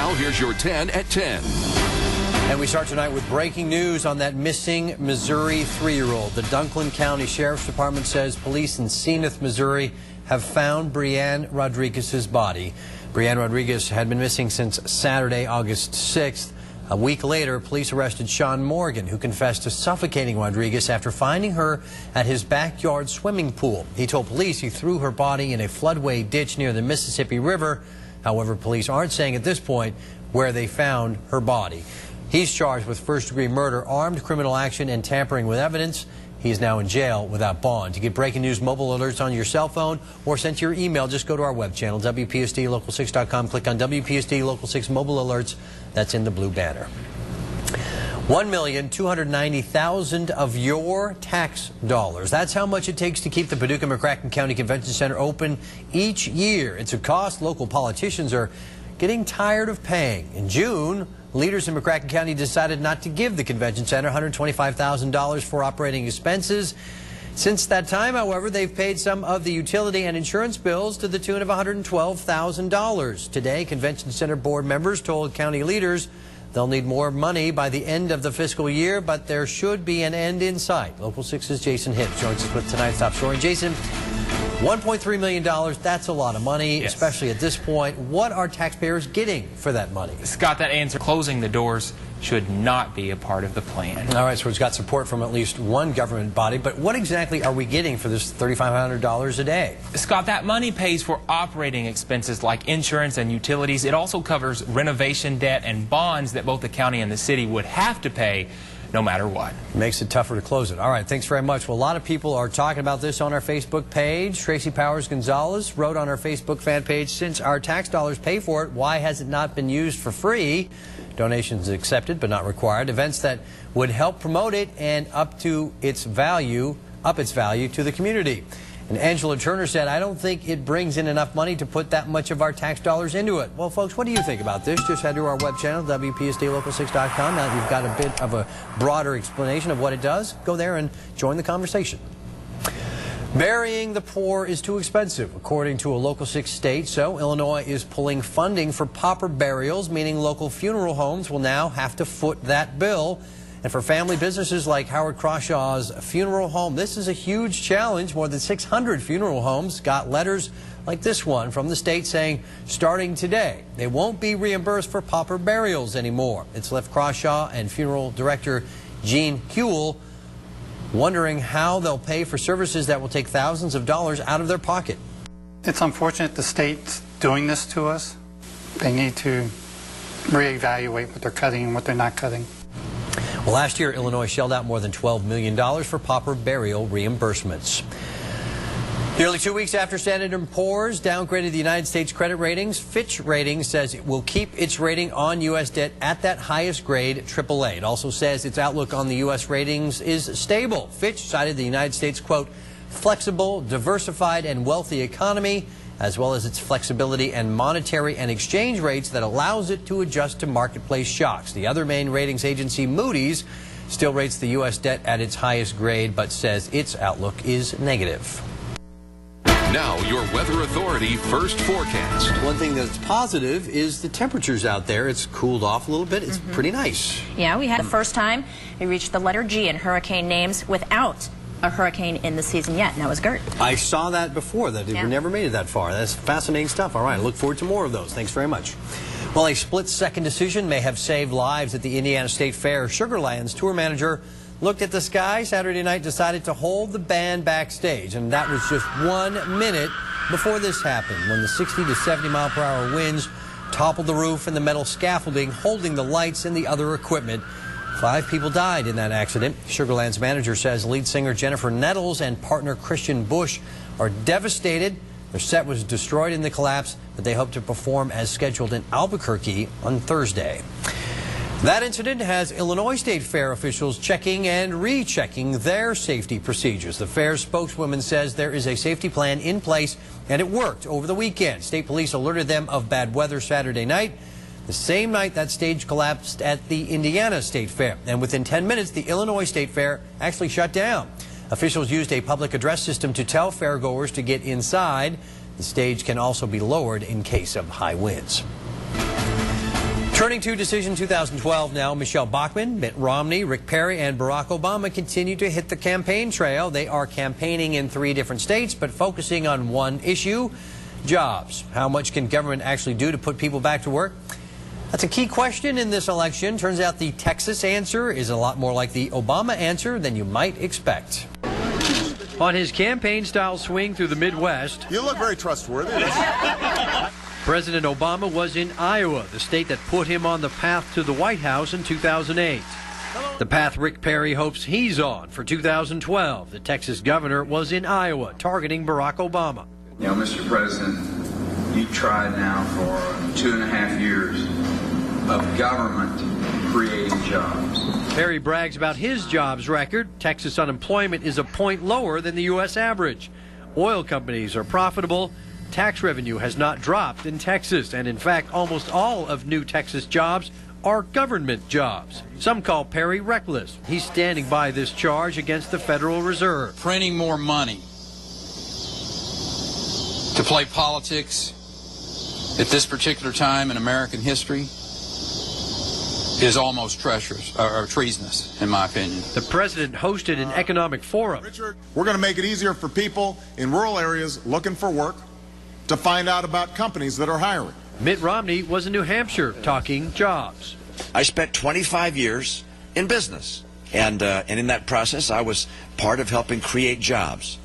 Now here's your 10 at 10. And we start tonight with breaking news on that missing Missouri 3-year-old. The Dunklin County Sheriff's Department says police in Zenith, Missouri have found Brianne Rodriguez's body. Brianne Rodriguez had been missing since Saturday, August 6th. A week later, police arrested Sean Morgan, who confessed to suffocating Rodriguez after finding her at his backyard swimming pool. He told police he threw her body in a floodway ditch near the Mississippi River. However, police aren't saying at this point where they found her body. He's charged with first-degree murder, armed criminal action, and tampering with evidence. He is now in jail without bond. To get breaking news mobile alerts on your cell phone or sent to your email, just go to our web channel, WPSDLocal6.com. Click on WPSD Local 6 mobile alerts. That's in the blue banner. 1,290,000 of your tax dollars. That's how much it takes to keep the Paducah-McCracken County Convention Center open each year. It's a cost local politicians are getting tired of paying. In June, leaders in McCracken County decided not to give the convention center $125,000 for operating expenses. Since that time, however, they've paid some of the utility and insurance bills to the tune of $112,000. Today, convention center board members told county leaders they'll need more money by the end of the fiscal year, but there should be an end in sight. Local 6's Jason Hibbs joins us with tonight's top story. Jason, $1.3 million, that's a lot of money, yes, especially at this point. What are taxpayers getting for that money? Scott, that answer, closing the doors, should not be a part of the plan. All right, so it's got support from at least one government body, but what exactly are we getting for this $3,500 a day? Scott, that money pays for operating expenses like insurance and utilities. It also covers renovation debt and bonds that both the county and the city would have to pay no matter what. Makes it tougher to close it. All right, thanks very much. Well, a lot of people are talking about this on our Facebook page. Tracy Powers Gonzalez wrote on our Facebook fan page, since our tax dollars pay for it, why has it not been used for free? Donations accepted but not required. Events that would help promote it and up its value to the community. And Angela Turner said, I don't think it brings in enough money to put that much of our tax dollars into it. Well, folks, what do you think about this? Just head to our web channel, WPSDLocal6.com. Now that you've got a bit of a broader explanation of what it does, go there and join the conversation. Burying the poor is too expensive, according to a Local 6 state. So Illinois is pulling funding for pauper burials, meaning local funeral homes will now have to foot that bill. And for family businesses like Howard Crawshaw's funeral home, this is a huge challenge. More than 600 funeral homes got letters like this one from the state saying, starting today, they won't be reimbursed for pauper burials anymore. It's left Crawshaw and funeral director Gene Huell wondering how they'll pay for services that will take thousands of dollars out of their pocket. It's unfortunate the state's doing this to us. They need to reevaluate what they're cutting and what they're not cutting. Well, last year, Illinois shelled out more than $12 million for pauper burial reimbursements. Nearly 2 weeks after Standard & Poor's downgraded the United States credit ratings, Fitch Ratings says it will keep its rating on U.S. debt at that highest grade, AAA. It also says its outlook on the U.S. ratings is stable. Fitch cited the United States, quote, flexible, diversified, and wealthy economy, as well as its flexibility and monetary and exchange rates that allows it to adjust to marketplace shocks. The other main ratings agency, Moody's, still rates the U.S. debt at its highest grade, but says its outlook is negative. Now, your Weather Authority first forecast. One thing that's positive is the temperatures out there. It's cooled off a little bit. It's pretty nice. Yeah, we had the first time we reached the letter G in hurricane names without a hurricane in the season yet, and that was Gert. I saw that before. We never made it that far. That's fascinating stuff. All right, I look forward to more of those. Thanks very much. Well, a split-second decision may have saved lives at the Indiana State Fair. Sugarland's tour manager looked at the sky Saturday night, decided to hold the band backstage, and that was just 1 minute before this happened, when the 60 to 70 mile per hour winds toppled the roof and the metal scaffolding holding the lights and the other equipment. 5 people died in that accident. Sugarland's manager says lead singer Jennifer Nettles and partner Christian Bush are devastated. Their set was destroyed in the collapse, but they hope to perform as scheduled in Albuquerque on Thursday. That incident has Illinois State Fair officials checking and rechecking their safety procedures. The fair's spokeswoman says there is a safety plan in place, and it worked over the weekend. State police alerted them of bad weather Saturday night, the same night that stage collapsed at the Indiana State Fair. And within 10 minutes, the Illinois State Fair actually shut down. Officials used a public address system to tell fairgoers to get inside. The stage can also be lowered in case of high winds. Turning to Decision 2012 now, Michelle Bachmann, Mitt Romney, Rick Perry, and Barack Obama continue to hit the campaign trail. They are campaigning in 3 different states, but focusing on one issue, jobs. How much can government actually do to put people back to work? That's a key question in this election. Turns out the Texas answer is a lot more like the Obama answer than you might expect. On his campaign-style swing through the Midwest, you look very trustworthy. President Obama was in Iowa, the state that put him on the path to the White House in 2008. The path Rick Perry hopes he's on for 2012. The Texas governor was in Iowa, targeting Barack Obama. You know, Mr. President, you've tried now for 2.5 years of government creating jobs. Perry brags about his jobs record. Texas unemployment is a point lower than the U.S. average. Oil companies are profitable. Tax revenue has not dropped in Texas, and in fact, almost all of new Texas jobs are government jobs. Some call Perry reckless. He's standing by this charge against the Federal Reserve. Printing more money to play politics at this particular time in American history is almost treasonous, in my opinion. The president hosted an economic forum. Richard, we're going to make it easier for people in rural areas looking for work to find out about companies that are hiring. Mitt Romney was in New Hampshire talking jobs. I spent 25 years in business, and in that process I was part of helping create jobs.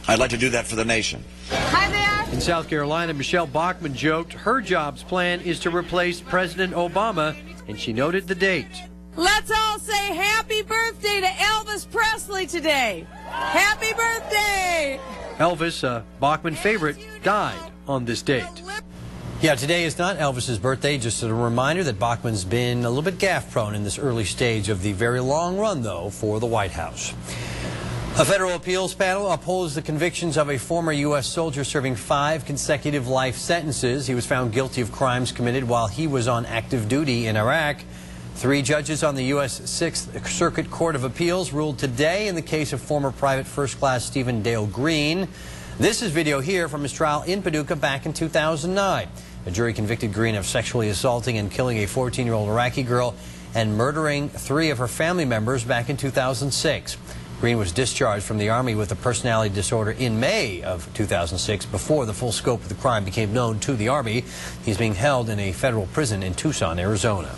I'd like to do that for the nation. Hi there. In South Carolina, Michelle Bachmann joked her jobs plan is to replace President Obama, and she noted the date. Let's all say happy birthday to Elvis Presley today. Happy birthday. Elvis, a Bachmann favorite, died on this date. Yeah, today is not Elvis's birthday. Just a reminder that Bachmann's been a little bit gaffe-prone in this early stage of the very long run, though, for the White House. A federal appeals panel upholds the convictions of a former U.S. soldier serving 5 consecutive life sentences. He was found guilty of crimes committed while he was on active duty in Iraq. 3 judges on the U.S. 6th Circuit Court of Appeals ruled today in the case of former Private First Class Stephen Dale Green. This is video here from his trial in Paducah back in 2009. A jury convicted Green of sexually assaulting and killing a 14-year-old Iraqi girl and murdering 3 of her family members back in 2006. Green was discharged from the Army with a personality disorder in May of 2006 before the full scope of the crime became known to the Army. He's being held in a federal prison in Tucson, Arizona.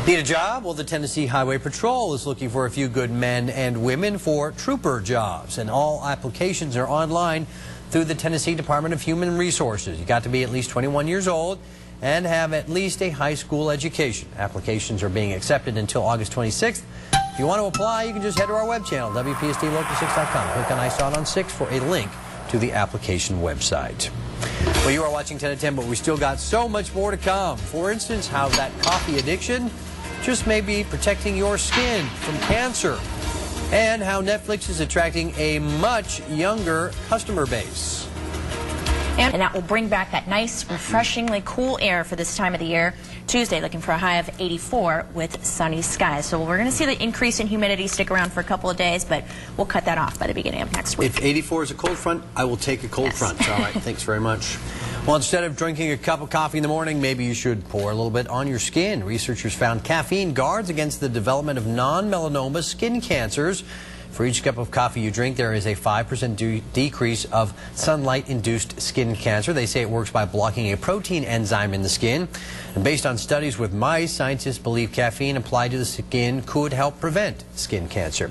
Need a job? Well, the Tennessee Highway Patrol is looking for a few good men and women for trooper jobs, and all applications are online through the Tennessee Department of Human Resources. You got to be at least 21 years old and have at least a high school education. Applications are being accepted until August 26th. If you want to apply, you can just head to our web channel, WPSTLocal6.com. Click on I Saw It on 6 for a link to the application website. Well, you are watching 10 at 10, but we still got so much more to come. For instance, how that coffee addiction just may be protecting your skin from cancer, and how Netflix is attracting a much younger customer base. And that will bring back that nice, refreshingly cool air for this time of the year. Tuesday, looking for a high of 84 with sunny skies. So we're going to see the increase in humidity stick around for a couple of days, but we'll cut that off by the beginning of next week. If 84 is a cold front, I will take a cold front. All right, thanks very much. Well, instead of drinking a cup of coffee in the morning, maybe you should pour a little bit on your skin. Researchers found caffeine guards against the development of non-melanoma skin cancers. For each cup of coffee you drink, there is a 5% decrease of sunlight-induced skin cancer. They say it works by blocking a protein enzyme in the skin. And based on studies with mice, scientists believe caffeine applied to the skin could help prevent skin cancer.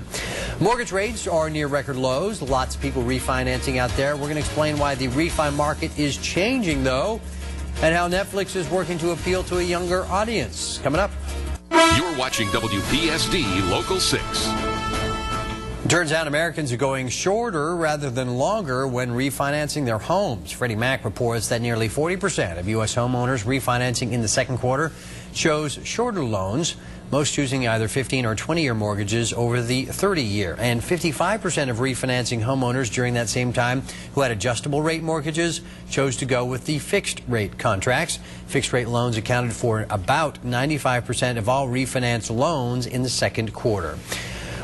Mortgage rates are near record lows. Lots of people refinancing out there. We're going to explain why the refi market is changing, though, and how Netflix is working to appeal to a younger audience. Coming up. You're watching WPSD Local 6. Turns out Americans are going shorter rather than longer when refinancing their homes. Freddie Mac reports that nearly 40% of U.S. homeowners refinancing in the second quarter chose shorter loans, most choosing either 15 or 20-year mortgages over the 30-year. And 55% of refinancing homeowners during that same time who had adjustable rate mortgages chose to go with the fixed rate contracts. Fixed rate loans accounted for about 95% of all refinance loans in the second quarter.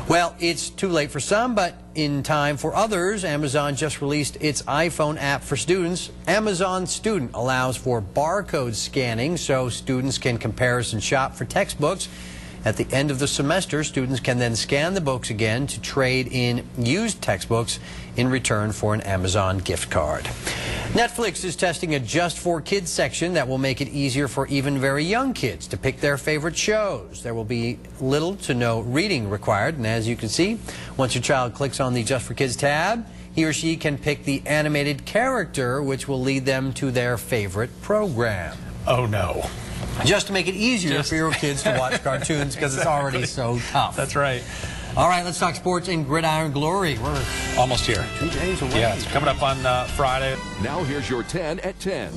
Well, it's too late for some, but in time for others. Amazon just released its iPhone app for students. Amazon Student allows for barcode scanning so students can comparison shop for textbooks. At the end of the semester, students can then scan the books again to trade in used textbooks in return for an Amazon gift card. Netflix is testing a Just for Kids section that will make it easier for even very young kids to pick their favorite shows. There will be little to no reading required, and as you can see, once your child clicks on the Just for Kids tab, he or she can pick the animated character which will lead them to their favorite program. Oh no. Just to make it easier for your kids to watch cartoons because it's already so tough. That's right. All right, let's talk sports in Gridiron Glory. We're almost here. 2 days away. Yeah, it's coming up on Friday. Now here's your 10 at 10.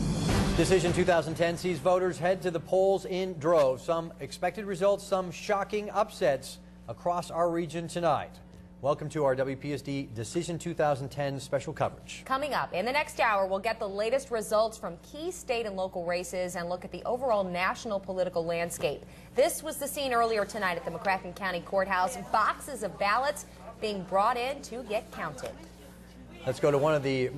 Decision 2010 sees voters head to the polls in droves. Some expected results, some shocking upsets across our region tonight. Welcome to our WPSD Decision 2010 special coverage. Coming up in the next hour, we'll get the latest results from key state and local races and look at the overall national political landscape. This was the scene earlier tonight at the McCracken County Courthouse. Boxes of ballots being brought in to get counted. Let's go to one of the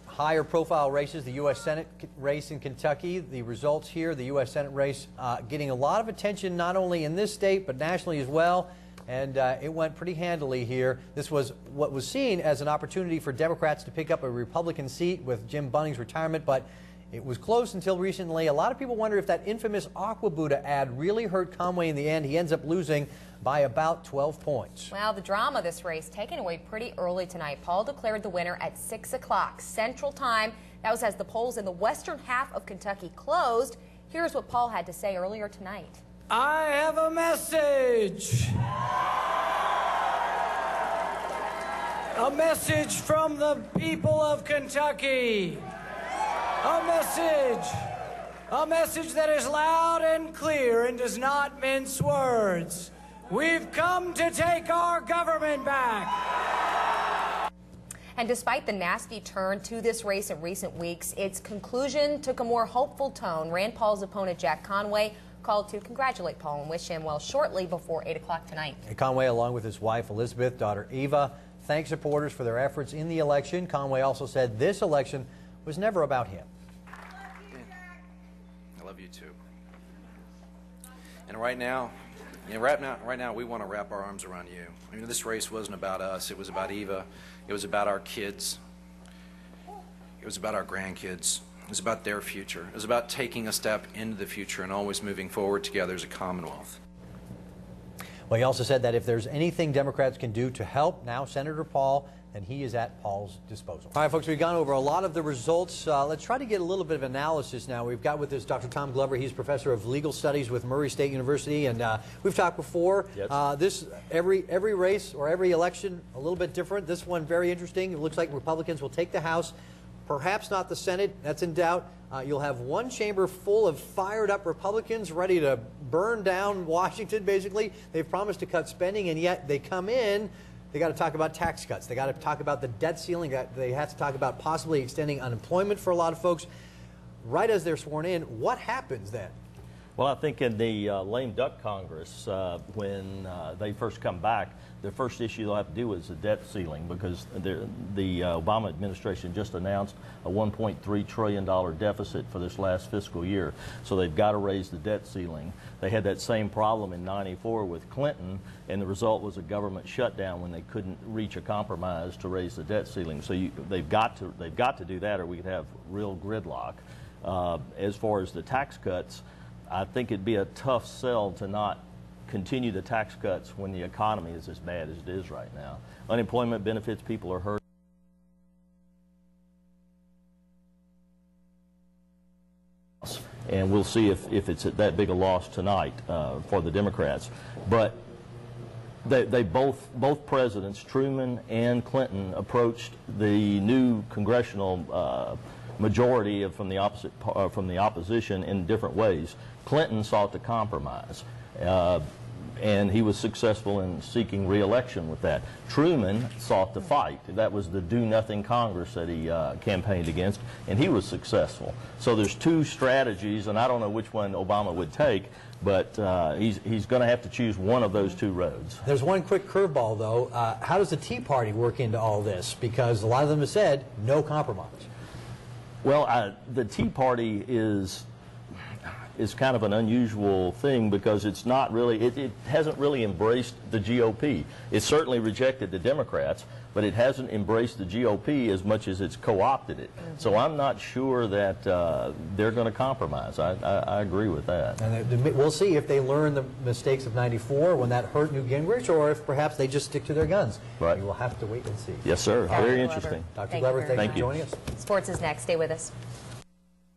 higher profile races, the U.S. Senate race in Kentucky. The results here, the U.S. Senate race getting a lot of attention not only in this state but nationally as well. And it went pretty handily here. This was what was seen as an opportunity for Democrats to pick up a Republican seat with Jim Bunning's retirement, but it was close until recently. A lot of people wonder if that infamous Aqua Buddha ad really hurt Conway in the end. He ends up losing by about 12 points. Well, the drama of this race taken away pretty early tonight. Paul declared the winner at 6 o'clock Central Time. That was as the polls in the western half of Kentucky closed. Here's what Paul had to say earlier tonight. I have a message. A message from the people of Kentucky. A message that is loud and clear and does not mince words. We've come to take our government back. And despite the nasty turn to this race in recent weeks, its conclusion took a more hopeful tone. Rand Paul's opponent, Jack Conway, called to congratulate Paul and wish him well shortly before 8 o'clock tonight. Conway, along with his wife Elizabeth, daughter Eva, thanked supporters for their efforts in the election. Conway also said this election was never about him. I love you too. And right now we want to wrap our arms around you. I mean, this race wasn't about us. It was about Eva. It was about our kids. It was about our grandkids. It was about their future. It was about taking a step into the future and always moving forward together as a Commonwealth. Well, he also said that if there's anything Democrats can do to help now Senator Paul, then he is at Paul's disposal. All right, folks, we've gone over a lot of the results. Let's try to get a little bit of analysis now. We've got with us Dr. Tom Glover. He's professor of legal studies with Murray State University, and we've talked before. Yes. Every race or every election a little bit different. This one very interesting. It looks like Republicans will take the House. Perhaps not the Senate. That's in doubt. You'll have one chamber full of fired-up Republicans ready to burn down Washington, basically. They've promised to cut spending, and yet they come in. They got to talk about tax cuts. They got to talk about the debt ceiling. They have to talk about possibly extending unemployment for a lot of folks. Right as they're sworn in, what happens then? Well, I think in the lame duck Congress, when they first come back, the first issue they'll have to do is the debt ceiling, because the Obama administration just announced a $1.3 trillion deficit for this last fiscal year. So they've got to raise the debt ceiling. They had that same problem in '94 with Clinton, and the result was a government shutdown when they couldn't reach a compromise to raise the debt ceiling. So they've got to do that, or we could have real gridlock. As far as the tax cuts, I think it'd be a tough sell to not continue the tax cuts when the economy is as bad as it is right now. Unemployment benefits, people are hurt. And we'll see if it's that big a loss tonight for the Democrats. But they both presidents, Truman and Clinton, approached the new congressional majority from the opposition in different ways. Clinton sought to compromise. and he was successful in seeking re-election with that. Truman sought to fight. That was the do-nothing Congress that he campaigned against, and he was successful. So there's two strategies, and I don't know which one Obama would take, but he's going to have to choose one of those two roads. There's one quick curveball, though. How does the Tea Party work into all this? Because a lot of them have said no compromise. Well, the Tea Party is kind of an unusual thing because it's not really, it hasn't really embraced the GOP. It certainly rejected the Democrats, but it hasn't embraced the GOP as much as it's co-opted it. So I'm not sure that they're going to compromise. I agree with that. And we'll see if they learn the mistakes of '94 when that hurt Newt Gingrich, or if perhaps they just stick to their guns. Right. We will have to wait and see. Yes, sir. Very interesting. Dr. Glover, thank you for you. joining us. Sports is next. Stay with us.